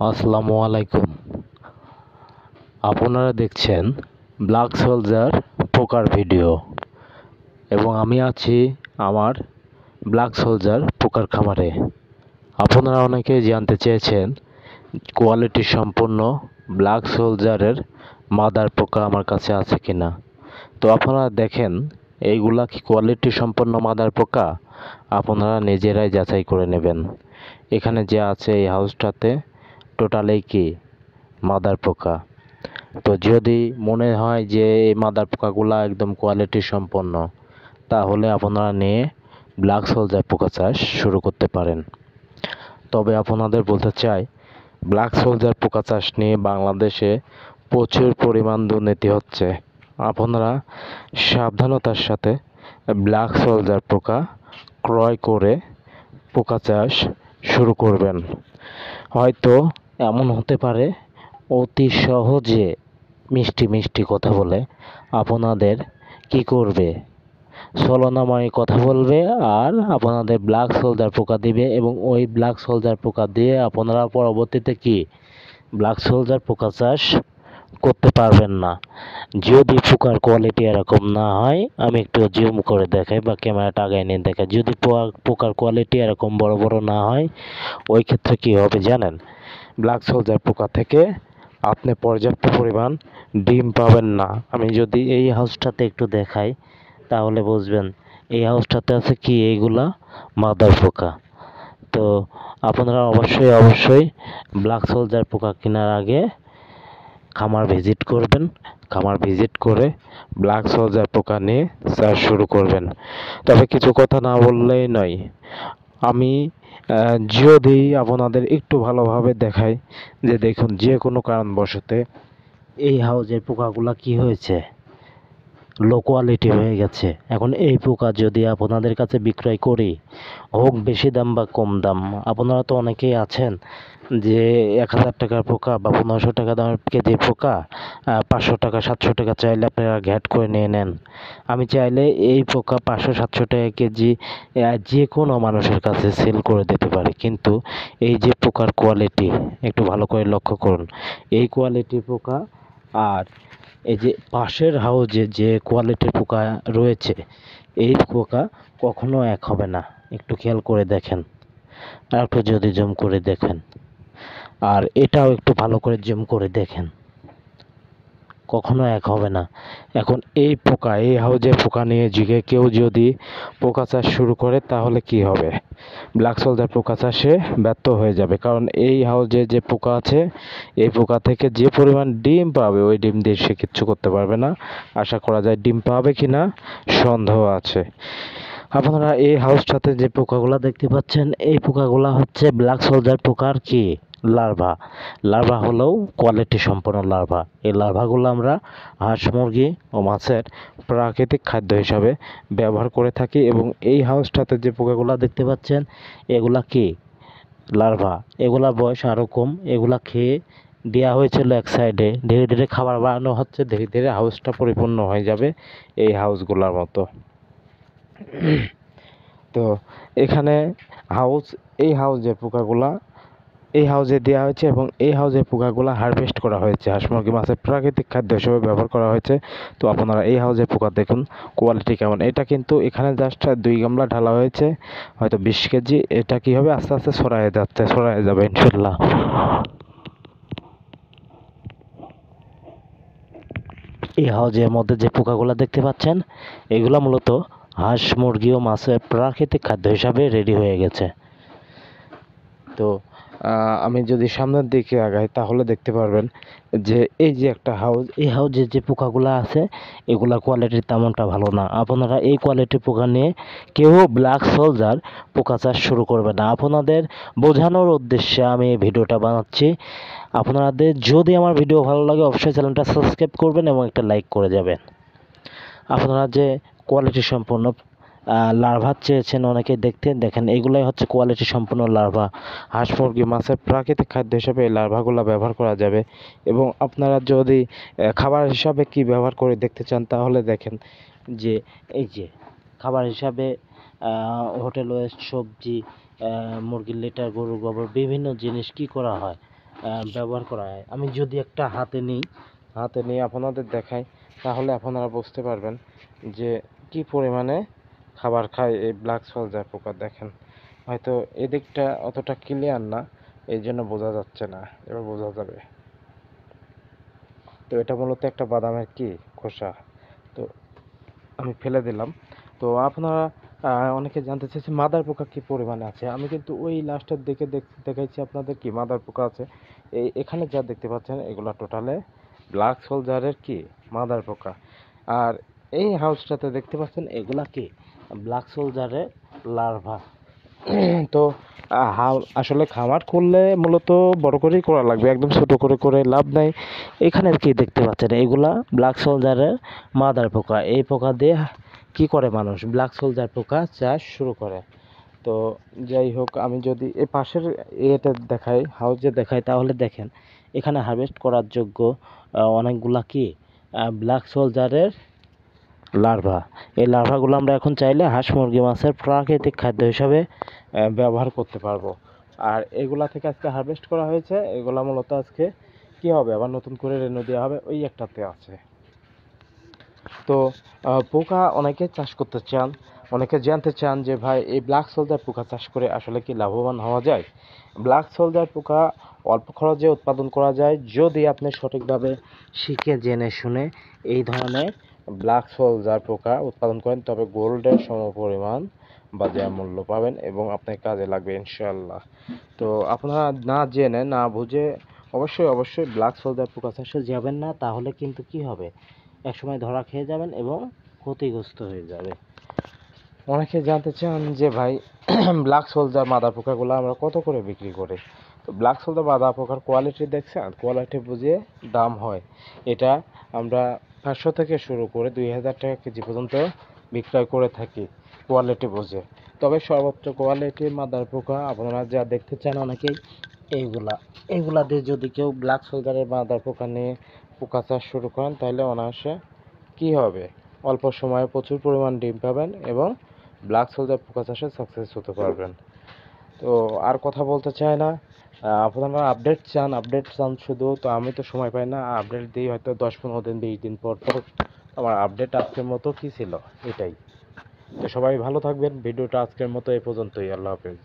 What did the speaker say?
আসসালামু আলাইকুম। আপনারা দেখছেন ব্ল্যাক সোলজার পোকার ভিডিও এবং আমি আছি আমার ব্ল্যাক সোলজার পোকার খামারে। আপনারা অনেকেই জানতে চেয়েছেন কোয়ালিটি সম্পন্ন ব্ল্যাক সোলজারের মাদার পোকা আমার কাছে আছে কিনা। তো আপনারা দেখেন এইগুলা কি কোয়ালিটি সম্পন্ন মাদার পোকা, আপনারা নিজেরাই যাচাই করে নেবেন। এখানে যে আছে এই হাউসটাতে টোটালি কি মাদার পোকা। তো যদি মনে হয় যে এই মাদার পোকাগুলো একদম কোয়ালিটি সম্পন্ন, তাহলে আপনারা নিয়ে ব্ল্যাক সোলজার পোকা চাষ শুরু করতে পারেন। তবে আপনাদের বলতে চাই, ব্ল্যাক সোলজার পোকা চাষ নিয়ে বাংলাদেশে প্রচুর পরিমাণ দুর্নীতি হচ্ছে। আপনারা সাবধানতার সাথে ব্ল্যাক সোলজার পোকা ক্রয় করে পোকা চাষ শুরু করবেন। হয়তো এমন হতে পারে অতি সহজে মিষ্টি মিষ্টি কথা বলে আপনাদের কি করবে, ছলনাময় কথা বলবে আর আপনাদের ব্ল্যাক সোলজার পোকা দিবে এবং ওই ব্ল্যাক সোলজার পোকা দিয়ে আপনারা পরবর্তীতে কি ব্ল্যাক সোলজার পোকা চাষ করতে পারবেন না। যদি পোকার কোয়ালিটি এরকম না হয়, আমি একটু জুম করে দেখাই বা ক্যামেরাটা আগায় নিয়ে দেখাই। যদি পোকার কোয়ালিটি এরকম বড় বড় না হয়, ওই ক্ষেত্রে কি হবে জানেন? ব্ল্যাক সোলজার পোকা থেকে আপনি পর্যাপ্ত পরিমাণ ডিম পাবেন না। আমি যদি এই হাউসটাতে একটু দেখাই তাহলে বুঝবেন। এই হাউসটাতে আছে কি এইগুলা মাদার পোকা। তো আপনারা অবশ্যই ব্ল্যাক সোলজার পোকা কেনার আগে খামার ভিজিট করবেন। খামার ভিজিট করে ব্ল্যাক সোলজার পোকা নিয়ে চাষ শুরু করবেন। তবে কিছু কথা না বললেই নয়, আমি যদি আপনাদের একটু ভালোভাবে দেখাই যে দেখুন, যে কোনো কারণবশতে এই হাউজের পোকাগুলা কি হয়েছে, লো কোয়ালিটি হয়ে গেছে। এখন এই পোকা যদি আপনাদের কাছে বিক্রয় করি, হোক বেশি দাম বা কম দাম, আপনারা তো অনেকেই আছেন যে 1000 টাকার পোকা বা 1500 টাকা দামের কেজির পোকা 500 টাকা 700 টাকা চাইলে আপনারা ঘ্যাট করে নিয়ে নেন। আমি চাইলে এই পোকা 500-700 টাকা কেজি যে কোনো মানুষের কাছে সেল করে দিতে পারি, কিন্তু এই যে পোকার কোয়ালিটি একটু ভালো করে লক্ষ্য করুন। এই কোয়ালিটির পোকা আর এই যে পাশের হাউজে যে কোয়ালিটির পোকা রয়েছে, এই পোকা কখনো এক হবে না। একটু খেয়াল করে দেখেন, আর একটু যদি জুম করে দেখেন, আর এটাও একটু ভালো করে জুম করে দেখেন, কখনো এক হবে না। এখন এই পোকা, এই হাউজে পোকা নিয়ে জিগে কেউ যদি পোকা চাষ শুরু করে তাহলে কি হবে? ব্ল্যাক সোলজার পোকা চাষে ব্যর্থ হয়ে যাবে, কারণ এই হাউজে যে পোকা আছে, এই পোকা থেকে যে পরিমাণ ডিম পাবে ওই ডিম দিয়ে সে কিচ্ছু করতে পারবে না। আশা করা যায় ডিম পাবে কিনা সন্দেহ আছে। আপনারা এই হাউসটাতে যে পোকাগুলা দেখতে পাচ্ছেন, এই পোকাগুলা হচ্ছে ব্ল্যাক সোলজার পোকার কি লার্ভা। লার্ভা হলেও কোয়ালিটি সম্পন্ন লার্ভা। এই লার্ভাগুলো আমরা হাঁস মুরগি ও মাছের প্রাকৃতিক খাদ্য হিসাবে ব্যবহার করে থাকি এবং এই হাউসটাতে যে পোকাগুলা দেখতে পাচ্ছেন, এগুলা কি লার্ভা। এগুলা বয়স আরও কম। এগুলা খেয়ে দেওয়া হয়েছিল এক সাইডে, ধীরে ধীরে খাবার বাড়ানো হচ্ছে, ধীরে ধীরে হাউসটা পরিপূর্ণ হয়ে যাবে এই হাউসগুলোর মতো। তো এখানে হাউস, এই হাউজের পোকাগুলা এই হাউজে দেওয়া হয়েছে এবং এই হাউজের পোকাগুলা হারভেস্ট করা হয়েছে, হাঁস মুরগি মাছের প্রাকৃতিক খাদ্য হিসেবে ব্যবহার করা হয়েছে। তো আপনারা এই হাউজের পোকা দেখুন কোয়ালিটি কেমন। এটা কিন্তু এখানে জাস্ট 2 গামলা ঢালা হয়েছে, হয়তো 20 কেজি। এটা কি হবে, আস্তে আস্তে ছড়ায় যাবে ইনশাল্লাহ। এই হাউজের মধ্যে যে পোকাগুলো দেখতে পাচ্ছেন, এগুলো মূলত হাঁস মুরগি ও মাছের প্রাকৃতিক খাদ্য হিসাবে রেডি হয়ে গেছে। তো আমি যদি সামনের দিকে আগাই তাহলে দেখতে পারবেন যে এই যে একটা হাউস, এই হাউজের যে পোকাগুলো আছে এগুলা কোয়ালিটি তেমনটা ভালো না। আপনারা এই কোয়ালিটির পোকা নিয়ে কেউ ব্ল্যাক সোলজার পোকা চাষ শুরু করবে না। আপনাদের বোঝানোর উদ্দেশ্যে আমি এই ভিডিওটা বানাচ্ছি। আপনাদের যদি আমার ভিডিও ভালো লাগে অবশ্যই চ্যানেলটা সাবস্ক্রাইব করবেন এবং একটা লাইক করে যাবেন। আপনারা যে কোয়ালিটি সম্পন্ন লার্ভা চেয়েছেন অনেকে দেখতে, দেখেন এগুলাই হচ্ছে কোয়ালিটি সম্পন্ন লার্ভা। হাঁস মুরগি মাছের প্রাকৃতিক খাদ্য হিসাবে এই লার্ভাগুলো ব্যবহার করা যাবে এবং আপনারা যদি খাবার হিসাবে কি ব্যবহার করে দেখতে চান তাহলে দেখেন যে এই যে খাবার হিসাবে হোটেল ওয়েস্ট, সবজি, মুরগির লিটার, গরুর গোবর, বিভিন্ন জিনিস কি করা হয়, ব্যবহার করা হয়। আমি যদি একটা হাতে নিয়ে আপনাদের দেখাই, তাহলে আপনারা বুঝতে পারবেন যে কি পরিমাণে খাবার খায় এই ব্ল্যাক সোলজার পোকা। দেখেন, হয়তো এদিকটা অতটা ক্লিয়ার না, এই জন্য বোঝা যাচ্ছে না, এবার বোঝা যাবে। তো এটা মূলত একটা বাদামের খোসা। তো আমি ফেলে দিলাম। তো আপনারা অনেকে জানতে চাইছে মাদার পোকা কি পরিমাণে আছে। আমি কিন্তু ওই লাস্টের দিকে দেখাইছি আপনাদের মাদার পোকা আছে। এখানে যা দেখতে পাচ্ছেন এগুলা টোটালে ব্ল্যাক সোলজারের মাদার পোকা। আর এই হাউসটাতে দেখতে পাচ্ছেন এগুলা ব্ল্যাক সোলজারের লার্ভা। তো আসলে খামার করলে মূলত বড় করেই করা লাগবে, একদম ছোট করে লাভ নাই। এখানে দেখতে পাচ্ছেন এগুলা ব্ল্যাক সোলজারের মাদার পোকা। এই পোকা দিয়ে কি করে মানুষ ব্ল্যাক সোলজার পোকা চাষ শুরু করে। তো যাই হোক, আমি যদি এই পাশের এটা দেখাই, হাউসে দেখাই, তাহলে দেখেন এখানে হারভেস্ট করার যোগ্য অনেকগুলা ব্ল্যাক সোলজারের লার্ভা। এই লার্ভাগুলো আমরা এখন চাইলে হাঁস মুরগি মাছের প্রাকৃতিক খাদ্য হিসাবে ব্যবহার করতে পারবো। আর এগুলা থেকে আজকে হারভেস্ট করা হয়েছে, এগুলা মূলত আজকে হবে আবার নতুন করে রেনু দেওয়া হবে, ওই একটাতে আছে। তো পোকা অনেকে চাষ করতে চান, অনেকে জানতে চান যে ভাই এই ব্ল্যাক সোলজার পোকা চাষ করে আসলে কি লাভবান হওয়া যায়। ব্ল্যাক সোলজার পোকা অল্প খরচে উৎপাদন করা যায় যদি আপনি সঠিকভাবে শিখে জেনে শুনে এই ধরনের ব্ল্যাক সোলজার পোকা উৎপাদন করেন, তবে গোল্ডের সমপরিমাণ বাজার মূল্য পাবেন এবং আপনার কাজে লাগবে ইনশাল্লাহ। তো আপনারা না জেনে না বুঝে অবশ্যই ব্ল্যাক সোলজার পোকা চাষে যাবেন না, তাহলে কিন্তু কি হবে, একসময় ধরা খেয়ে যাবেন এবং ক্ষতিগ্রস্ত হয়ে যাবে। অনেকে জানতে চান যে ভাই ব্ল্যাক সোলজার মাদা পোকাগুলো আমরা কত করে বিক্রি করি। তো ব্ল্যাক সোলজার মাদা পোকার কোয়ালিটি দেখছেন, কোয়ালিটি বুঝে দাম হয়। এটা আমরা 500 থেকে শুরু করে 2000 টাকা কেজি পর্যন্ত বিক্রয় করে থাকি কোয়ালিটি বুঝে। তবে সর্বোচ্চ কোয়ালিটির মাদার পোকা আপনারা যা দেখতে চান অনেকেই এইগুলা দিয়ে যদি কেউ ব্ল্যাক সোলজারের মাদার পোকা নিয়ে পোকা চাষ শুরু করেন, তাহলে অনায়াসে হবে, অল্প সময়ে প্রচুর পরিমাণ ডিম পাবেন এবং ব্ল্যাক সোলজার পোকা চাষে সাকসেস হতে পারবেন। তো আর কথা বলতে চাই না, আপনারা আপডেট চান শুধু। তো আমি তো সময় পাই না, আপডেট দিই হয়তো 10-15 দিন 20 দিন পর পর। আমার আপডেট আজকের মতো ছিল এটাই। তো সবাই ভালো থাকবেন। ভিডিওটা আজকের মতো এই পর্যন্তই। আল্লাহ হাফেজ।